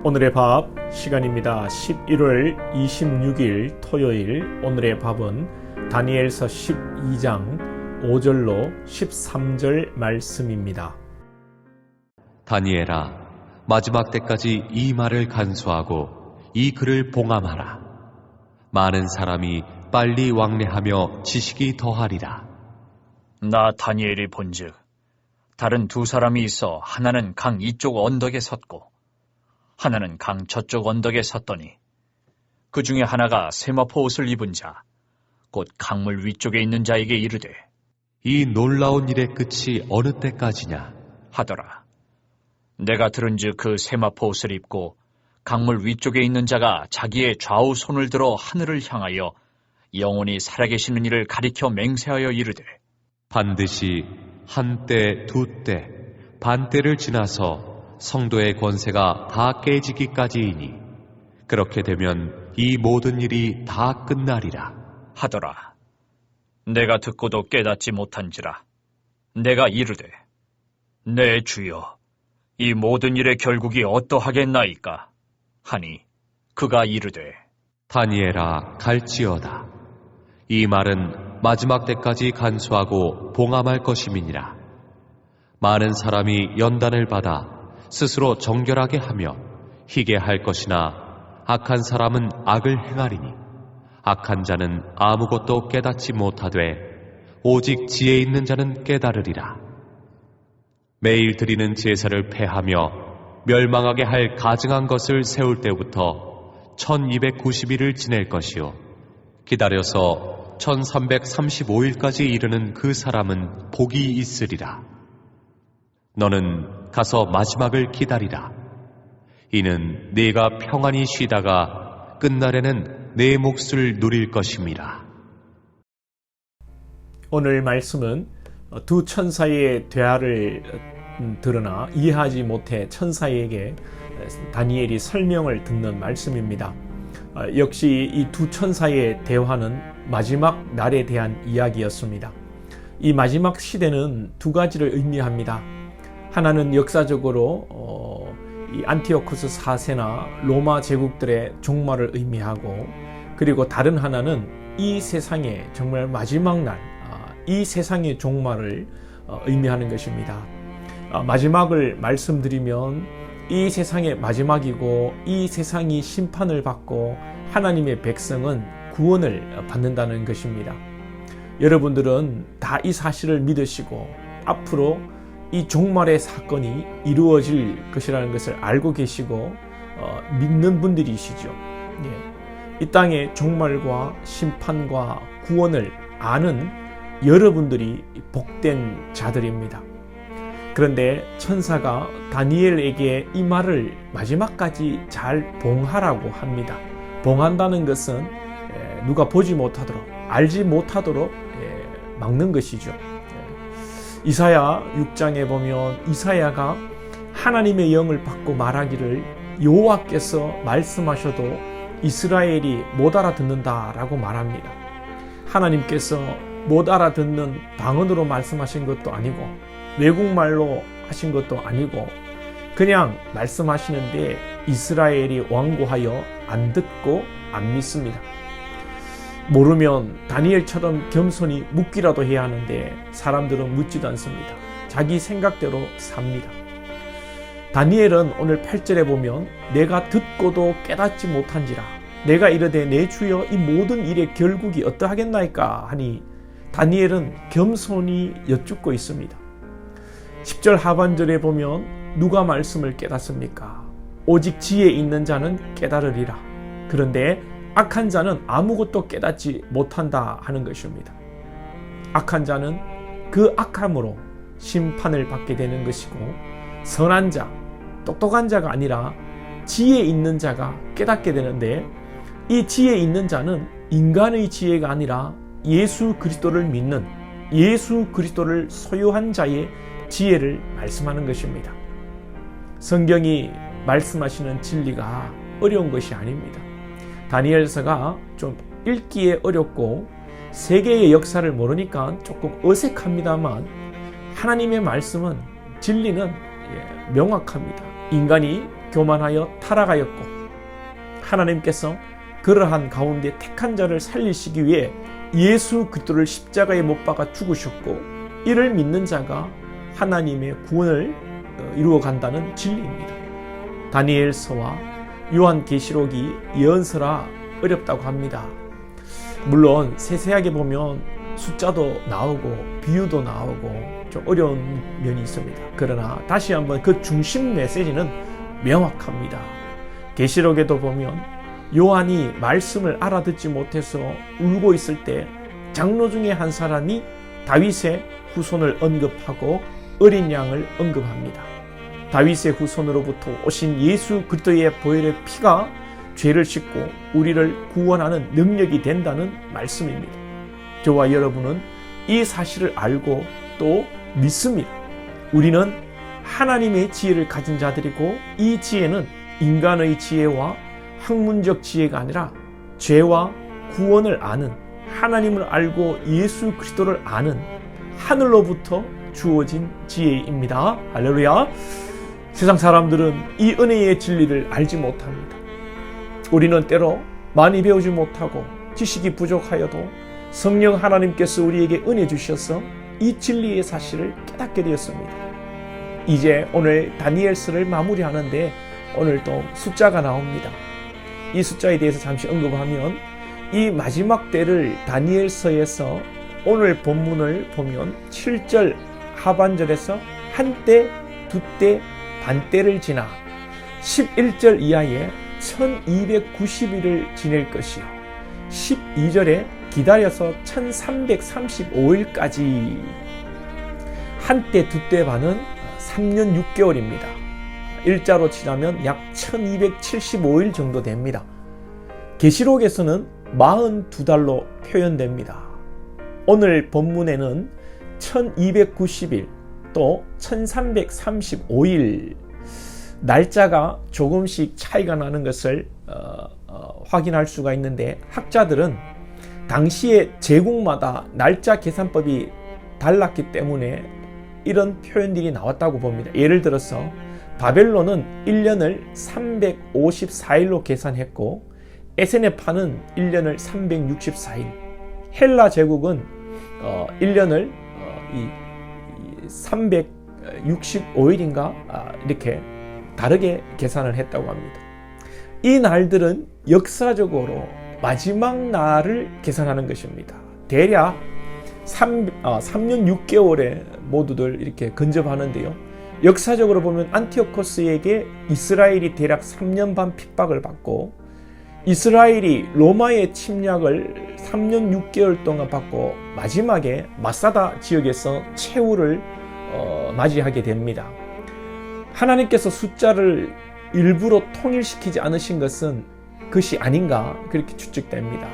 오늘의 밥 시간입니다. 11월 26일 토요일 오늘의 밥은 다니엘서 12장 5절로 13절 말씀입니다. 다니엘아, 마지막 때까지 이 말을 간수하고 이 글을 봉함하라. 많은 사람이 빨리 왕래하며 지식이 더하리라. 나 다니엘이 본즉 다른 두 사람이 있어 하나는 강 이쪽 언덕에 섰고 하나는 강 저쪽 언덕에 섰더니 그 중에 하나가 세마포 옷을 입은 자 곧 강물 위쪽에 있는 자에게 이르되 이 놀라운 일의 끝이 어느 때까지냐 하더라. 내가 들은즉 그 세마포 옷을 입고 강물 위쪽에 있는 자가 자기의 좌우 손을 들어 하늘을 향하여 영원히 살아계시는 이를 가리켜 맹세하여 이르되 반드시 한때 두때 반때를 지나서 성도의 권세가 다 깨지기까지이니 그렇게 되면 이 모든 일이 다 끝나리라 하더라. 내가 듣고도 깨닫지 못한지라 내가 이르되 내 주여 이 모든 일의 결국이 어떠하겠나이까 하니 그가 이르되 다니엘아, 갈지어다. 이 말은 마지막 때까지 간수하고 봉함할 것임이니라. 많은 사람이 연단을 받아 스스로 정결하게 하며 희게 할 것이나 악한 사람은 악을 행하리니 악한 자는 아무것도 깨닫지 못하되 오직 지혜 있는 자는 깨달으리라. 매일 드리는 제사를 폐하며 멸망하게 할 가증한 것을 세울 때부터 1290일을 지낼 것이요 기다려서 1335일까지 이르는 그 사람은 복이 있으리라. 너는 가서 마지막을 기다리라. 이는 네가 평안히 쉬다가 끝날에는 내 몫을 누릴 것임이라. 오늘 말씀은 두 천사의 대화를 들으나 이해하지 못해 천사에게 다니엘이 설명을 듣는 말씀입니다. 역시 이 두 천사의 대화는 마지막 날에 대한 이야기였습니다. 이 마지막 시대는 두 가지를 의미합니다. 하나는 역사적으로 이 안티오쿠스 4세나 로마 제국들의 종말을 의미하고, 그리고 다른 하나는 이 세상의 정말 마지막 날, 이 세상의 종말을 의미하는 것입니다. 마지막을 말씀드리면 이 세상의 마지막이고 이 세상이 심판을 받고 하나님의 백성은 구원을 받는다는 것입니다. 여러분들은 다 이 사실을 믿으시고 앞으로 이 종말의 사건이 이루어질 것이라는 것을 알고 계시고 믿는 분들이시죠. 이 땅의 종말과 심판과 구원을 아는 여러분들이 복된 자들입니다. 그런데 천사가 다니엘에게 이 말을 마지막까지 잘 봉하라고 합니다. 봉한다는 것은 누가 보지 못하도록, 알지 못하도록 막는 것이죠. 이사야 6장에 보면 이사야가 하나님의 영을 받고 말하기를 여호와께서 말씀하셔도 이스라엘이 못 알아듣는다라고 말합니다. 하나님께서 못 알아듣는 방언으로 말씀하신 것도 아니고 외국말로 하신 것도 아니고 그냥 말씀하시는데 이스라엘이 완고하여 안 듣고 안 믿습니다. 모르면 다니엘처럼 겸손히 묻기라도 해야 하는데 사람들은 묻지도 않습니다. 자기 생각대로 삽니다. 다니엘은 오늘 8절에 보면 내가 듣고도 깨닫지 못한지라 내가 이르되 내 주여 이 모든 일의 결국이 어떠하겠나이까 하니 다니엘은 겸손히 여쭙고 있습니다. 10절 하반절에 보면 누가 말씀을 깨닫습니까? 오직 지혜 있는 자는 깨달으리라. 그런데 악한 자는 아무것도 깨닫지 못한다 하는 것입니다. 악한 자는 그 악함으로 심판을 받게 되는 것이고 선한 자, 똑똑한 자가 아니라 지혜 있는 자가 깨닫게 되는데 이 지혜 있는 자는 인간의 지혜가 아니라 예수 그리스도를 믿는 예수 그리스도를 소유한 자의 지혜를 말씀하는 것입니다. 성경이 말씀하시는 진리가 어려운 것이 아닙니다. 다니엘서가 좀 읽기에 어렵고 세계의 역사를 모르니까 조금 어색합니다만 하나님의 말씀은 진리는 명확합니다. 인간이 교만하여 타락하였고 하나님께서 그러한 가운데 택한 자를 살리시기 위해 예수 그리스도를 십자가에 못 박아 죽으셨고 이를 믿는 자가 하나님의 구원을 이루어 간다는 진리입니다. 다니엘서와 요한계시록이 예언서라 어렵다고 합니다. 물론 세세하게 보면 숫자도 나오고 비유도 나오고 좀 어려운 면이 있습니다. 그러나 다시 한번 그 중심 메시지는 명확합니다. 계시록에도 보면 요한이 말씀을 알아듣지 못해서 울고 있을 때 장로 중에 한 사람이 다윗의 후손을 언급하고 어린 양을 언급합니다. 다윗의 후손으로부터 오신 예수 그리스도의 보혈의 피가 죄를 씻고 우리를 구원하는 능력이 된다는 말씀입니다. 저와 여러분은 이 사실을 알고 또 믿습니다. 우리는 하나님의 지혜를 가진 자들이고 이 지혜는 인간의 지혜와 학문적 지혜가 아니라 죄와 구원을 아는, 하나님을 알고 예수 그리스도를 아는 하늘로부터 주어진 지혜입니다. 할렐루야. 세상 사람들은 이 은혜의 진리를 알지 못합니다. 우리는 때로 많이 배우지 못하고 지식이 부족하여도 성령 하나님께서 우리에게 은혜 주셔서 이 진리의 사실을 깨닫게 되었습니다. 이제 오늘 다니엘서를 마무리하는데 오늘도 숫자가 나옵니다. 이 숫자에 대해서 잠시 언급하면 이 마지막 때를 다니엘서에서 오늘 본문을 보면 7절 하반절에서 한때, 두때, 반때를 지나 11절 이하에 1290일을 지낼 것이요 12절에 기다려서 1335일까지 한때, 두때 반은 3년 6개월입니다. 일자로 치자면 약 1275일 정도 됩니다. 계시록에서는 42달로 표현됩니다. 오늘 본문에는 1290일 또 1335일 날짜가 조금씩 차이가 나는 것을 확인할 수가 있는데 학자들은 당시의 제국마다 날짜 계산법이 달랐기 때문에 이런 표현들이 나왔다고 봅니다. 예를 들어서 바벨론은 1년을 354일로 계산했고 에세네파는 1년을 364일, 헬라 제국은 1년을 365일인가 이렇게 다르게 계산을 했다고 합니다. 이 날들은 역사적으로 마지막 날을 계산하는 것입니다. 대략 3년 6개월에 모두들 이렇게 근접하는데요. 역사적으로 보면 안티오코스에게 이스라엘이 대략 3년 반 핍박을 받고 이스라엘이 로마의 침략을 3년 6개월 동안 받고 마지막에 마사다 지역에서 최후를 맞이하게 됩니다. 하나님께서 숫자를 일부러 통일시키지 않으신 것은 그것이 아닌가 그렇게 추측됩니다.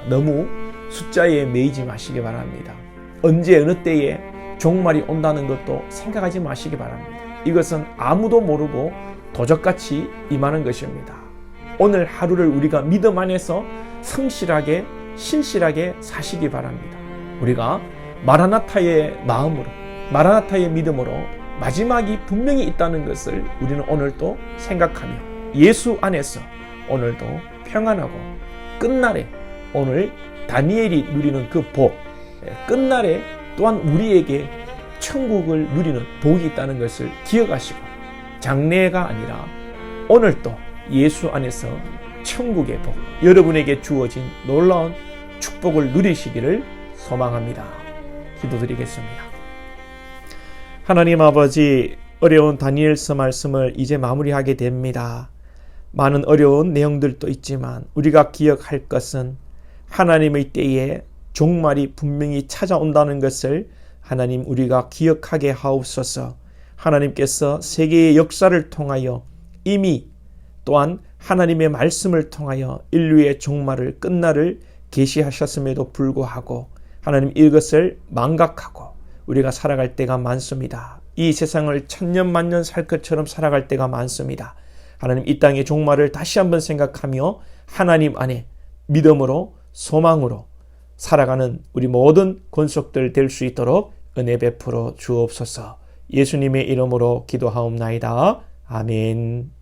너무 숫자에 매이지 마시기 바랍니다. 언제 어느 때에 종말이 온다는 것도 생각하지 마시기 바랍니다. 이것은 아무도 모르고 도적같이 임하는 것입니다. 오늘 하루를 우리가 믿음 안에서 성실하게 신실하게 사시기 바랍니다. 우리가 마라나타의 마음으로 마라나타의 믿음으로 마지막이 분명히 있다는 것을 우리는 오늘도 생각하며 예수 안에서 오늘도 평안하고 끝날에 오늘 다니엘이 누리는 그 복, 끝날에 또한 우리에게 천국을 누리는 복이 있다는 것을 기억하시고 장래가 아니라 오늘도 예수 안에서 천국의 복, 여러분에게 주어진 놀라운 축복을 누리시기를 소망합니다. 기도드리겠습니다. 하나님 아버지, 어려운 다니엘서 말씀을 이제 마무리하게 됩니다. 많은 어려운 내용들도 있지만 우리가 기억할 것은 하나님의 때에 종말이 분명히 찾아온다는 것을 하나님 우리가 기억하게 하옵소서. 하나님께서 세계의 역사를 통하여 이미 또한 하나님의 말씀을 통하여 인류의 종말을 끝날을 계시하셨음에도 불구하고 하나님 이것을 망각하고 우리가 살아갈 때가 많습니다. 이 세상을 천년 만년 살 것처럼 살아갈 때가 많습니다. 하나님 이 땅의 종말을 다시 한번 생각하며 하나님 안에 믿음으로 소망으로 살아가는 우리 모든 권속들 될 수 있도록 은혜 베풀어 주옵소서. 예수님의 이름으로 기도하옵나이다. 아멘.